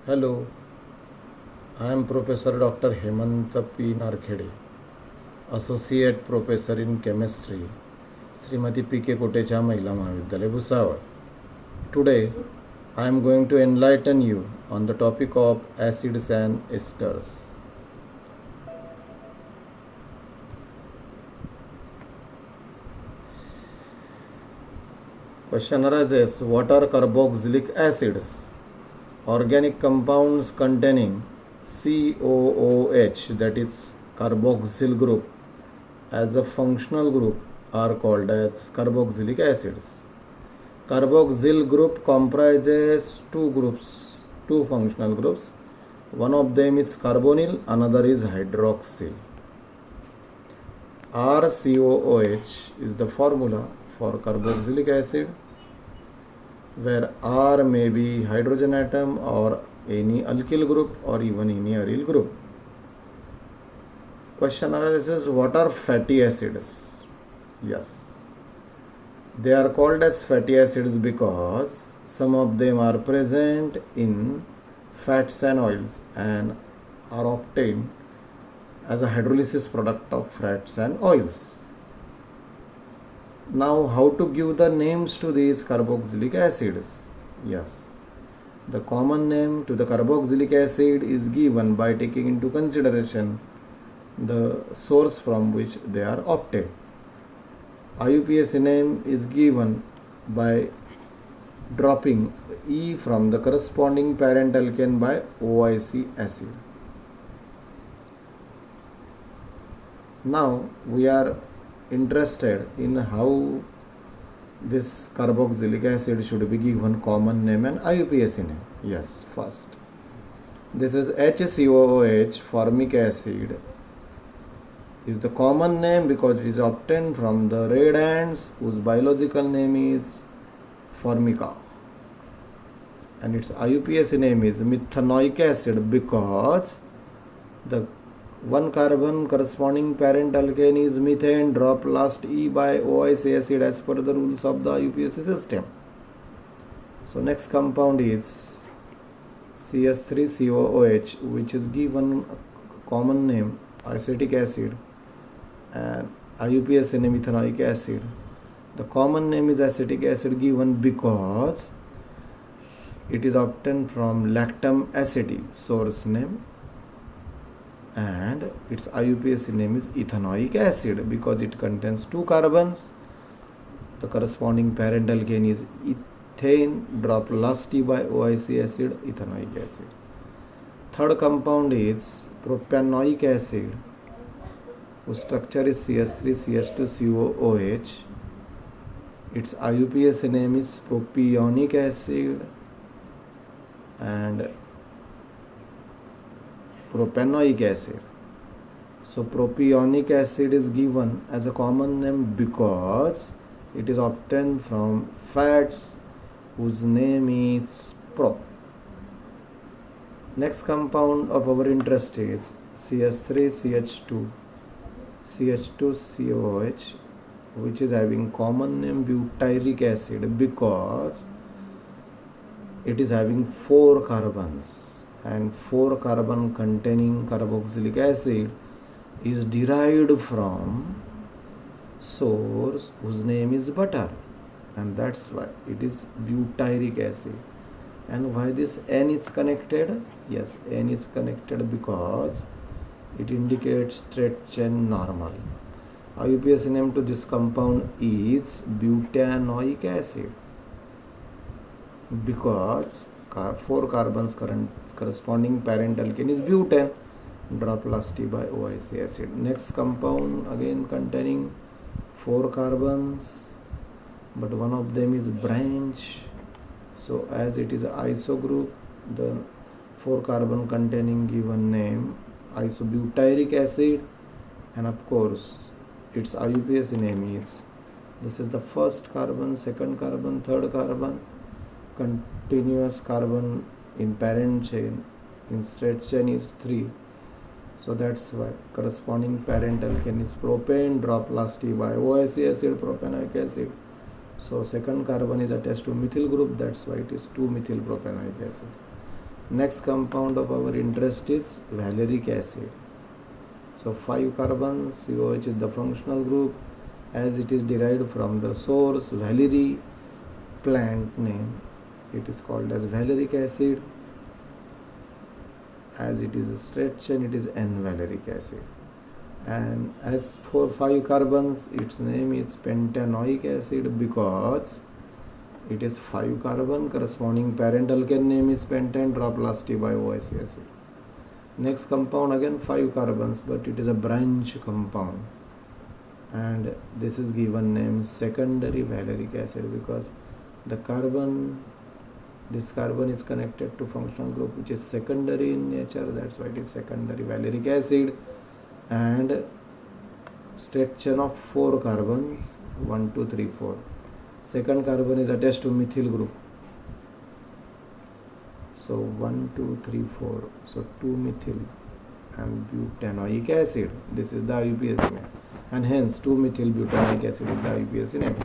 Hello, I am Professor Dr. Hemant P. Narkhede, Associate Professor in Chemistry, Srimati P. K. Kotecha Mahila Mahavidyalaya, Bhusawal. Today, I am going to enlighten you on the topic of acids and esters. Question arises, what are carboxylic acids? Organic compounds containing COOH, that is carboxyl group, as a functional group are called as carboxylic acids. Carboxyl group comprises two functional groups. One of them is carbonyl, another is hydroxyl. RCOOH is the formula for carboxylic acid, where R may be hydrogen atom or any alkyl group or even any aryl group. Question arises, what are fatty acids? Yes, they are called as fatty acids because some of them are present in fats and oils and are obtained as a hydrolysis product of fats and oils. Now, how to give the names to these carboxylic acids? Yes, the common name to the carboxylic acid is given by taking into consideration the source from which they are obtained. IUPAC name is given by dropping E from the corresponding parent alkane by OIC acid. Now we are interested in how this carboxylic acid should be given common name and IUPAC name. Yes, first, this is HCOOH, formic acid, is the common name because it is obtained from the red ants whose biological name is Formica, and its IUPAC name is methanoic acid because the one carbon corresponding parent alkane is methane, drop last E by OIC acid as per the rules of the IUPAC system. So next compound is CS3COOH, which is given a common name acetic acid and IUPAC name methanoic acid. The common name is acetic acid given because it is obtained from lactam aceti, source name, and its IUPAC name is ethanoic acid because it contains two carbons. The corresponding parent alkane is ethane, drop last T by OIC acid, ethanoic acid. Third compound is propanoic acid, whose structure is CS3CH2COOH. Its IUPAC name is propionic acid and propanoic acid. So propionic acid is given as a common name because it is obtained from fats whose name is prop. Next compound of our interest is CS3CH2 CH2COOH, which is having common name butyric acid because it is having 4 carbons, and 4 carbon containing carboxylic acid is derived from source whose name is butter, and that's why it is butyric acid. And why this N is connected? Yes, N is connected because it indicates straight chain normal. IUPAC name to this compound is butanoic acid because 4 carbons corresponding parent alkane is butane, drop last T by OIC acid. Next compound again containing 4 carbons, but one of them is branch. So as it is an iso group, the 4 carbon containing given name isobutyric acid, and of course its IUPAC name is, this is the first carbon, second carbon, third carbon, continuous carbon in parent chain, in straight chain is 3. So that's why corresponding parent alkane is propane, drop last T by OIC acid, propanoic acid. So second carbon is attached to methyl group, that's why it is 2-methyl propanoic acid. Next compound of our interest is valeric acid. So 5 carbons, COH is the functional group as it is derived from the source Valery plant name. It is called as valeric acid. As it is a straight chain, it is N-valeric acid. And as for 5 carbons, its name is pentanoic acid because it is 5 carbon. Corresponding parent alkane name is pentane, drop last T by OIC acid. Next compound again 5 carbons, but it is a branch compound, and this is given name secondary valeric acid because the carbon, this carbon is connected to functional group which is secondary in nature, that's why it is secondary valeric acid. And straight chain of 4 carbons, 1 2 3 4. Second carbon is attached to methyl group, so 1 2 3 4, so 2 methyl and butanoic acid. This is the IUPAC name, and hence 2 methyl butanoic acid is the IUPAC name.